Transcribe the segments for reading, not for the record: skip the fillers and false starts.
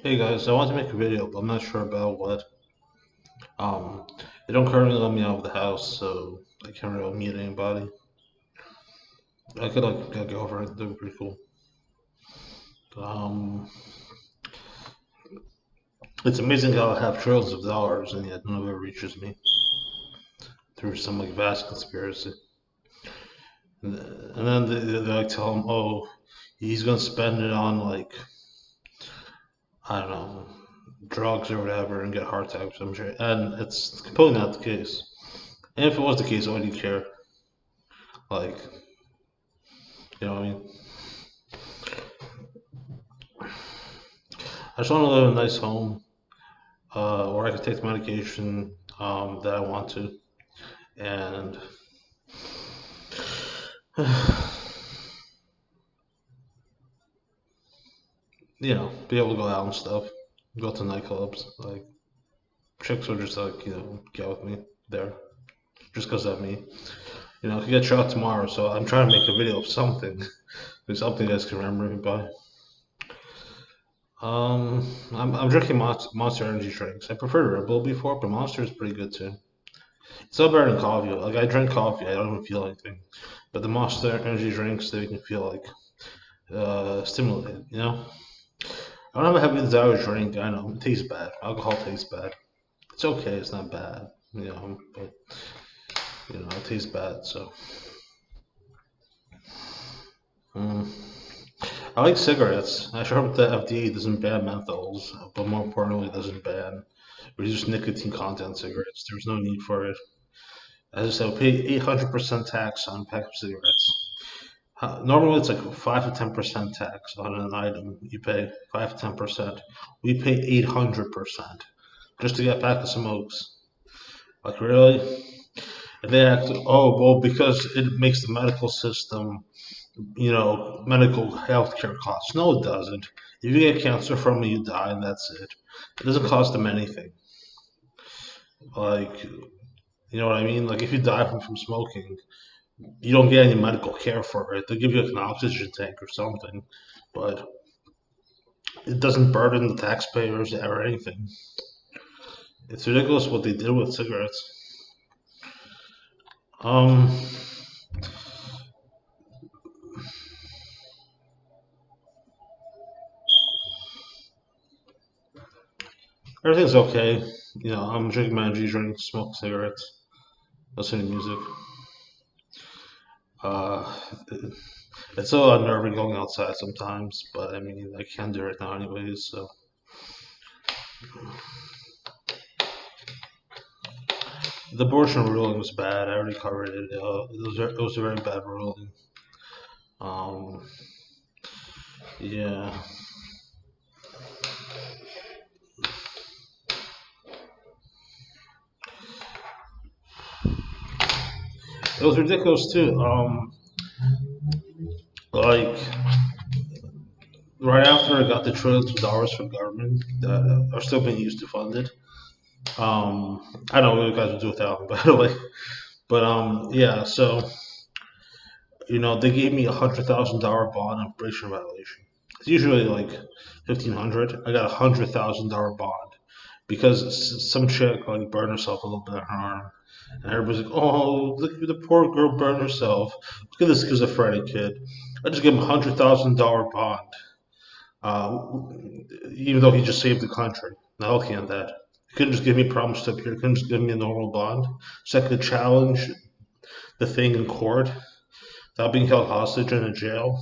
Hey guys, I want to make a video, but I'm not sure about what. Um, they don't currently let me out of the house, so I can't really meet anybody. I could like get over it. That'd be pretty cool. Um, it's amazing how I have trillions of dollars and yet none of it reaches me through some like vast conspiracy. And then they like tell him, oh, he's gonna spend it on like I don't know, drugs or whatever, and get heart attacks. I'm sure, and it's completely not the case. And if it was the case, why do you care? Like, you know what I mean? I just want to live in a nice home where I can take the medication that I want to, and be able to go out and stuff, go to nightclubs. Like chicks would just like get with me there just because of me. I could get shot tomorrow, so I'm trying to make a video of something, something you guys can remember me by. I'm drinking Monster Energy drinks. I preferred Red Bull before, but Monster is pretty good too. It's not better than coffee. Like I drink coffee, I don't even feel anything. But the Monster Energy drinks, they make me feel like stimulated. I don't have a heavy desire to drink. I know it tastes bad. Alcohol tastes bad. It's okay. It's not bad. But it tastes bad. So mm. I like cigarettes. I sure hope the FDA doesn't ban menthols, but more importantly, doesn't ban reduced nicotine content cigarettes. There's no need for it. As I said, we pay 800% tax on a pack of cigarettes. Normally, it's like 5 to 10% tax on an item. You pay 5 to 10%. We pay 800% just to get back to smokes. Like really? And they act, oh well, because it makes the medical system, medical healthcare costs. No, it doesn't. If you get cancer from it, you die, and that's it. It doesn't cost them anything. Like, you know what I mean? Like if you die from smoking, you don't get any medical care for it. They give you like an oxygen tank or something, but it doesn't burden the taxpayers or anything. It's ridiculous what they did with cigarettes. Um, Everything's okay. I'm drinking my energy drink, smoking cigarettes, listening to music. Uh, it's so unnerving going outside sometimes, but I mean, I can't do it now anyways. So the abortion ruling was bad. I already covered it. It was a very bad ruling. Um, yeah. It was ridiculous too. Like right after I got the trillions of dollars from government that are still being used to fund it. I don't know what you guys would do without them, by the way. But yeah. So they gave me $100,000 bond on probation violation. It's usually like 1,500. I got $100,000 bond because some chick like burned herself a little bit on her arm, and everybody's like, "Oh, look at the poor girl burned herself. Look at this schizophrenic kid." I just gave him $100,000 bond, uh, even though he just saved the country. Now looking at that, he couldn't just give me promise to appear. He couldn't just give me a normal bond, so I could challenge the thing in court without being held hostage in a jail.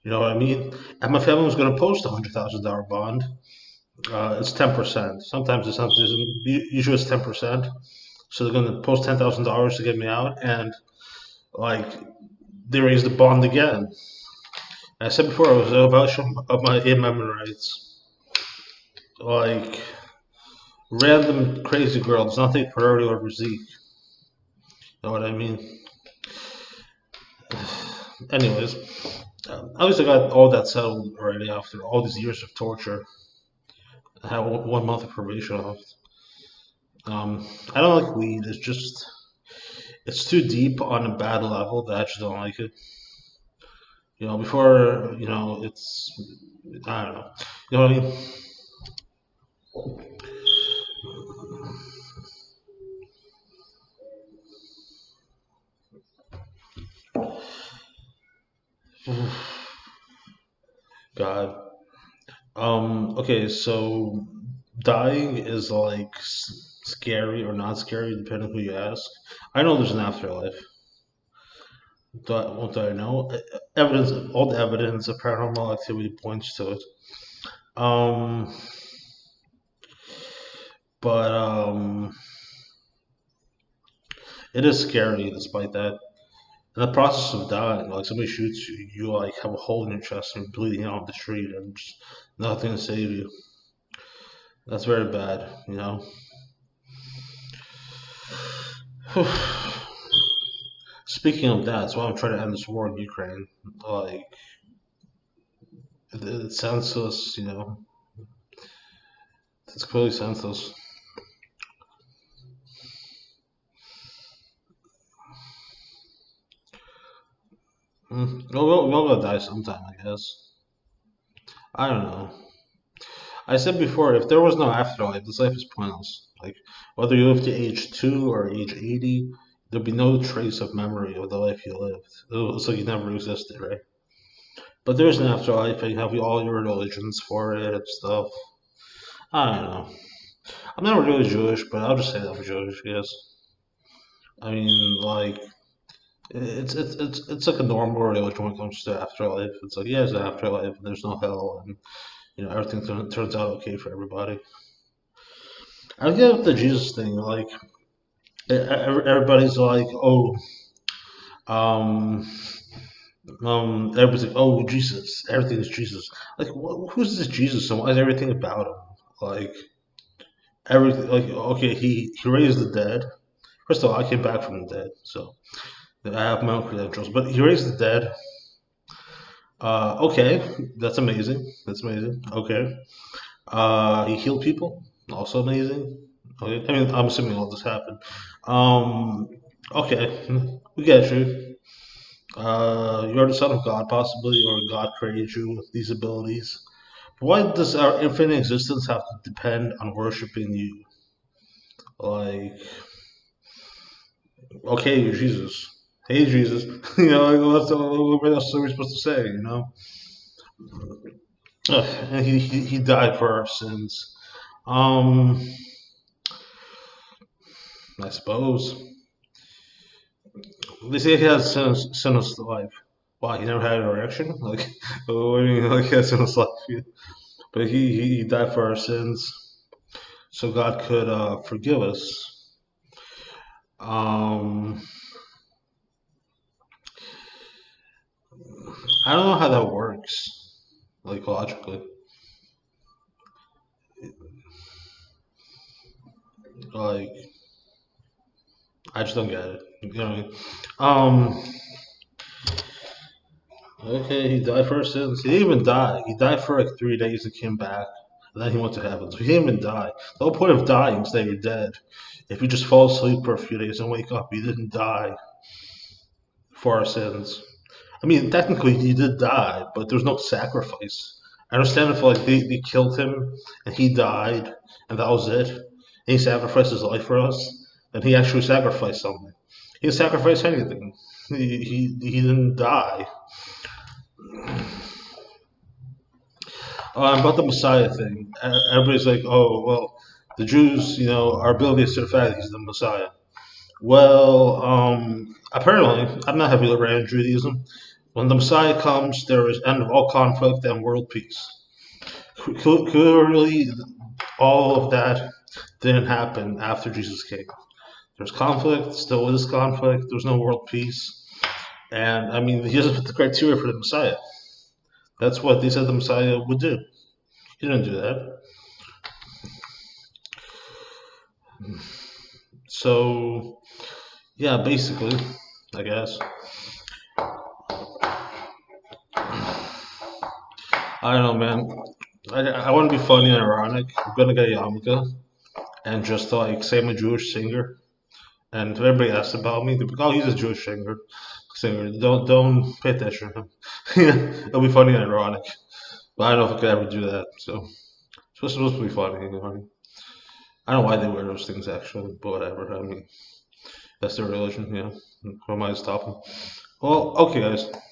You know what I mean? And my family was going to post $100,000 bond. It's 10%. Sometimes usually it's 10%. So they're going to post $10,000 to get me out, and like they raised the bond again. I said before, it was a violation of my amendment rights. Like random crazy girl does not take priority over Zeke. You know what I mean? Anyways, at least I got all that settled already after all these years of torture. I had 1 month of probation left. I don't like weed. It's too deep on a bad level that I just don't like it. Before it's I don't know. You know what I mean? God. Okay, so dying is like scary or not scary, depending who you ask. I know there's an afterlife. What do I know? Evidence, all the evidence of paranormal activity points to it. Um, but it is scary despite that. In the process of dying, like somebody shoots you, you like have a hole in your chest and you're bleeding out on the street, and just nothing to save you. That's very bad, you know. Speaking of that, that's why I'm trying to end this war in Ukraine. Like, it's senseless, you know. It's clearly senseless. We'll go die sometime, I guess. I don't know. I said before, if there was no afterlife, this life is pointless. Like, whether you live to age 2 or age 80, there'd be no trace of memory of the life you lived. It's like you never existed, right? But there's an afterlife, and you have all your religions for it and stuff. I don't know. I'm not really Jewish, but I'll just say that I'm Jewish, yes. I mean, like, it's like a normal religion when it comes to afterlife. It's like, yeah, there's an afterlife, and there's no hell, and everything turns out okay for everybody. I get the Jesus thing. Like everybody's like, oh, um, everybody's like, oh, Jesus, everything is Jesus. Like, who's this Jesus, and why is everything about him? Like everything. Like, okay, he raised the dead. First of all, I came back from the dead, so I have my own credentials. But he raised the dead. Okay, that's amazing. That's amazing. Okay. He healed people. Also amazing. Okay. I mean, I'm assuming all this happened. Um, okay, we get you. You're the son of God, possibly, or God created you with these abilities. Why does our infinite existence have to depend on worshiping you? Like, okay, you're Jesus. Hey, Jesus. Like, what else are we supposed to say? And he died for our sins. Um, I suppose they say he has sinless life. Wow, he never had an erection. Like, what do you mean? Like, he has sinless life. Yeah. But he died for our sins, so God could forgive us. Um, I don't know how that works, like logically. Like, I just don't get it. You know what I mean? Okay, he died for our sins. He didn't even die. He died for like 3 days and came back. And then he went to heaven. So he didn't even die. The whole point of dying is that you're dead. If you just fall asleep for a few days and wake up, you didn't die for our sins. I mean, technically he did die, but there's no sacrifice. I understand if like they killed him and he died and that was it, and he sacrificed his life for us, then he actually sacrificed something. He didn't sacrifice anything. He didn't die. About the Messiah thing, everybody's like, oh well, the Jews, our ability to certify he's the Messiah. Well, apparently, I'm not heavily read in Judaism. When the Messiah comes, there is end of all conflict and world peace. Clearly, all of that didn't happen after Jesus came. There's conflict, still is conflict. There's no world peace, and I mean, he doesn't fit the criteria for the Messiah. That's what they said the Messiah would do. He didn't do that. So, yeah, basically, I guess. I don't know, man. I want to be funny and ironic. I'm gonna get a yarmulke and just like say I'm a Jewish singer. And if everybody asks about me, they'll be like, "Oh, he's a Jewish singer." Don't pay attention to him. It'll be funny and ironic. But I don't know if I could ever do that. So it's supposed to be funny. You know? I don't know why they wear those things actually, but whatever. I mean, that's their religion. You know, who am I to stop them? Well, okay, guys.